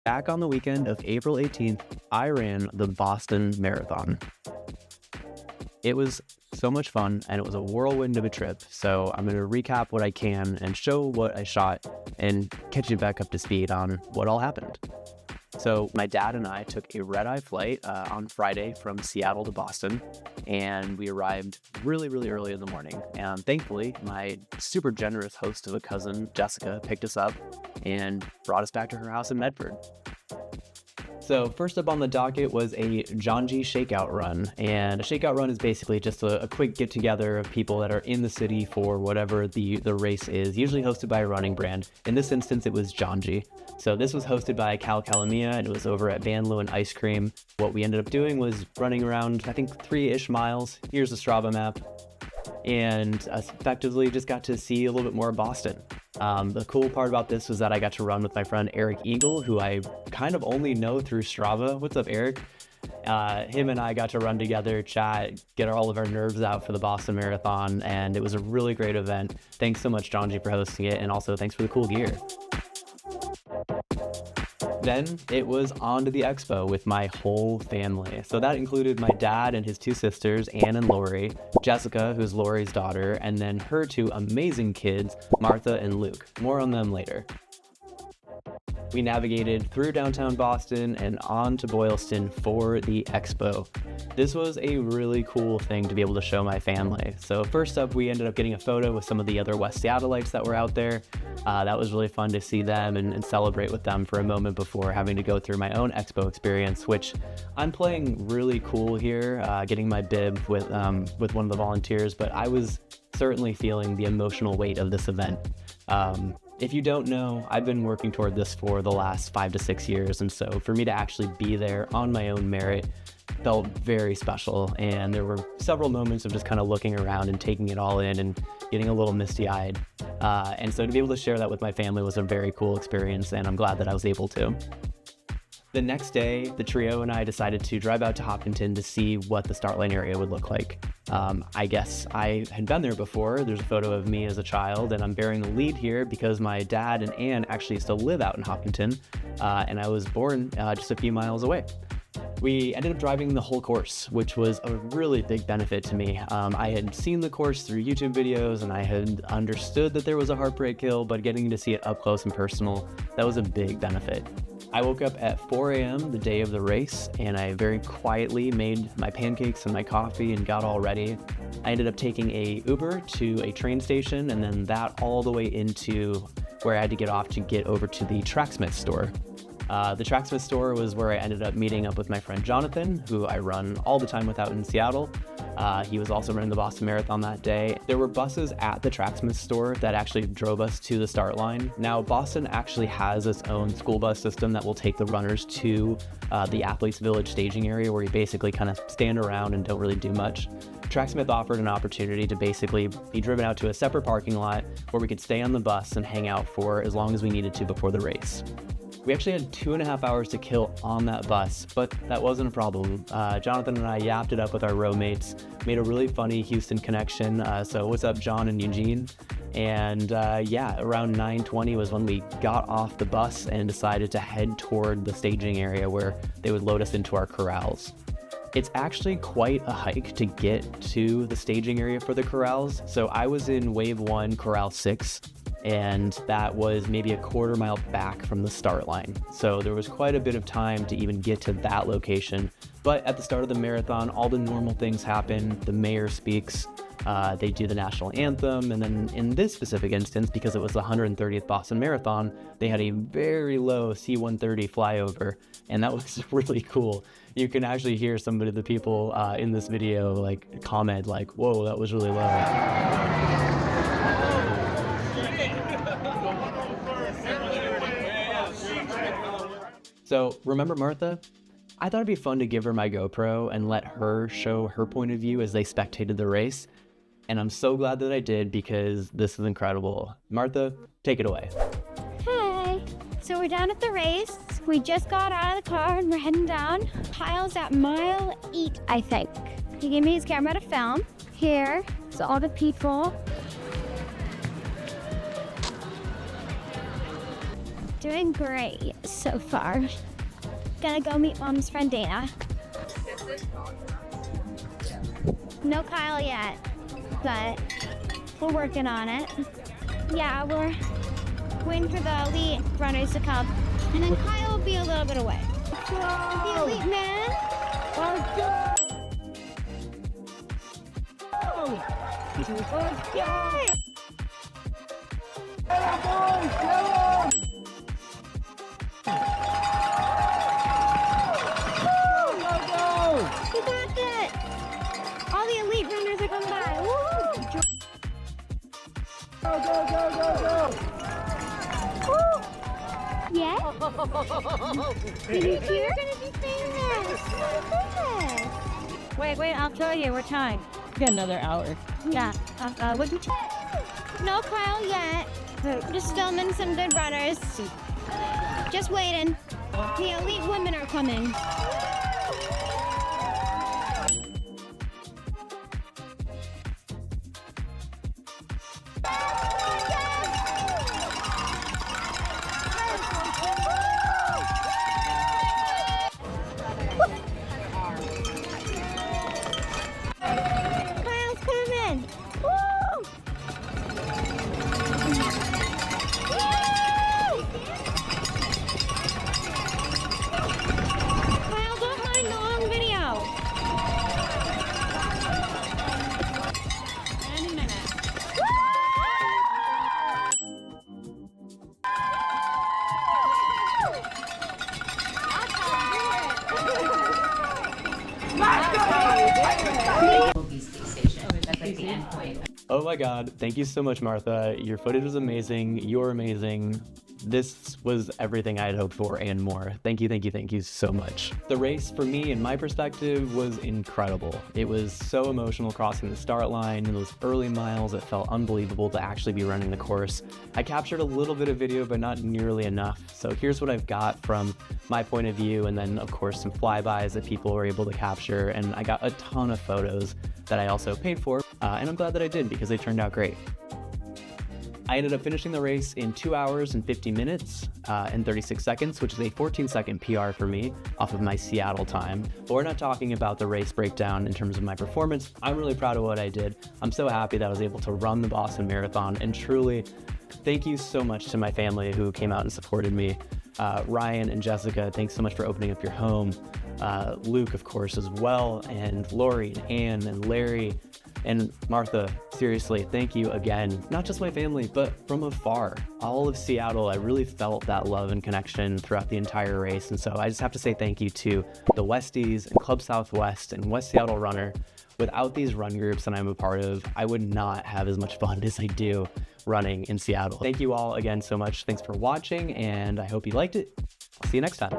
Back on the weekend of April 18th, I ran the Boston Marathon. It was so much fun and it was a whirlwind of a trip. So I'm going to recap what I can and show what I shot and catch you back up to speed on what all happened. So my dad and I took a red-eye flight on Friday from Seattle to Boston, and we arrived really, really early in the morning. And thankfully, my super generous host of a cousin, Jessica, picked us up and brought us back to her house in Medford. So first up on the docket was a Janji Shakeout Run, and a shakeout run is basically just a quick get-together of people that are in the city for whatever the race is, usually hosted by a running brand. In this instance, it was Janji. So this was hosted by Cal Calamia, and it was over at Van Leeuwen Ice Cream. What we ended up doing was running around, I think, 3-ish miles. Here's the Strava map. And effectively just got to see a little bit more of Boston. The cool part about this was that I got to run with my friend Eric Eagle, who I kind of only know through Strava. What's up, Eric? Him and I got to run together, chat, get all of our nerves out for the Boston Marathon, and it was a really great event. Thanks so much, Janji, for hosting it, and also thanks for the cool gear. Then it was on to the expo with my whole family. So that included my dad and his two sisters, Anne and Lori, Jessica, who's Lori's daughter, and then her two amazing kids, Martha and Luke. More on them later. We navigated through downtown Boston and on to Boylston for the expo. This was a really cool thing to be able to show my family. So first up, we ended up getting a photo with some of the other West Seattleites that were out there. That was really fun to see them and celebrate with them for a moment before having to go through my own expo experience, which I'm playing really cool here, getting my bib with one of the volunteers, but I was certainly feeling the emotional weight of this event. If you don't know, I've been working toward this for the last 5 to 6 years, and so for me to actually be there on my own merit felt very special, and there were several moments of just kind of looking around and taking it all in and getting a little misty-eyed. And so to be able to share that with my family was a very cool experience, and I'm glad that I was able to. The next day, the trio and I decided to drive out to Hopkinton to see what the start line area would look like. I guess I had been there before. There's a photo of me as a child, and I'm bearing the lead here because my dad and Anne actually still live out in Hopkinton, and I was born just a few miles away. We ended up driving the whole course, which was a really big benefit to me. I had seen the course through YouTube videos, and I had understood that there was a Heartbreak Hill, but getting to see it up close and personal, that was a big benefit. I woke up at 4 a.m. the day of the race, and I very quietly made my pancakes and my coffee and got all ready. I ended up taking a Uber to a train station, and then that all the way into where I had to get off to get over to the Tracksmith store. The Tracksmith store was where I ended up meeting up with my friend Jonathan, who I run all the time with out in Seattle. He was also running the Boston Marathon that day. There were buses at the Tracksmith store that actually drove us to the start line. Now, Boston actually has its own school bus system that will take the runners to the Athletes Village staging area, where you basically kind of stand around and don't really do much. Tracksmith offered an opportunity to basically be driven out to a separate parking lot where we could stay on the bus and hang out for as long as we needed to before the race. We actually had 2.5 hours to kill on that bus, but that wasn't a problem. Jonathan and I yapped it up with our row mates, made a really funny Houston connection. So what's up, John and Eugene? And yeah, around 9:20 was when we got off the bus and decided to head toward the staging area where they would load us into our corrals. It's actually quite a hike to get to the staging area for the corrals. So I was in Wave 1, Corral 6, and that was maybe a quarter mile back from the start line. So there was quite a bit of time to even get to that location. But at the start of the marathon, all the normal things happen. The mayor speaks, they do the national anthem, and then in this specific instance, because it was the 130th Boston Marathon, they had a very low C-130 flyover, and that was really cool. You can actually hear some of the people in this video like comment like, "Whoa, that was really low." So remember Martha? I thought it'd be fun to give her my GoPro and let her show her point of view as they spectated the race. And I'm so glad that I did because this is incredible. Martha, take it away. Hey, so we're down at the race. We just got out of the car and we're heading down. Kyle's at mile 8, I think. He gave me his camera to film. Here, so all the people. Doing great so far. Gonna go meet Mom's friend Dana. No Kyle yet, but we're working on it. Yeah, we're waiting for the elite runners to come, and then Kyle will be a little bit away. The elite man. Let's go! Yay! We got it! All the elite runners are coming by. Woo! Woo! Yeah? You're gonna be famous! Wait, I'll show you. We're timed. We got another hour. Yeah. What you No Kyle yet. Just filming some good runners. Just waiting. The elite women are coming. Kyle's coming. Woo! Kyle, don't mind the long video. Any minute. Oh my God, thank you so much, Martha. Your footage was amazing. You're amazing. This was everything I had hoped for and more. Thank you so much. The race, for me, in my perspective, was incredible. It was so emotional crossing the start line in those early miles. It felt unbelievable to actually be running the course. I captured a little bit of video, but not nearly enough. So here's what I've got from my point of view, and then of course some flybys that people were able to capture. And I got a ton of photos that I also paid for, and I'm glad that I did because they turned out great. I ended up finishing the race in 2 hours and 50 minutes and 36 seconds, which is a 14-second PR for me off of my Seattle time. But we're not talking about the race breakdown in terms of my performance. I'm really proud of what I did. I'm so happy that I was able to run the Boston Marathon, and truly, thank you so much to my family who came out and supported me. Ryan and Jessica, thanks so much for opening up your home. Luke, of course, as well, and Lori and Anne and Larry and Martha. Seriously, thank you again. Not just my family, but from afar. All of Seattle, I really felt that love and connection throughout the entire race. And so I just have to say thank you to the Westies and Club Southwest and West Seattle Runner. Without these run groups that I'm a part of, I would not have as much fun as I do running in Seattle. Thank you all again so much. Thanks for watching, and I hope you liked it. I'll see you next time.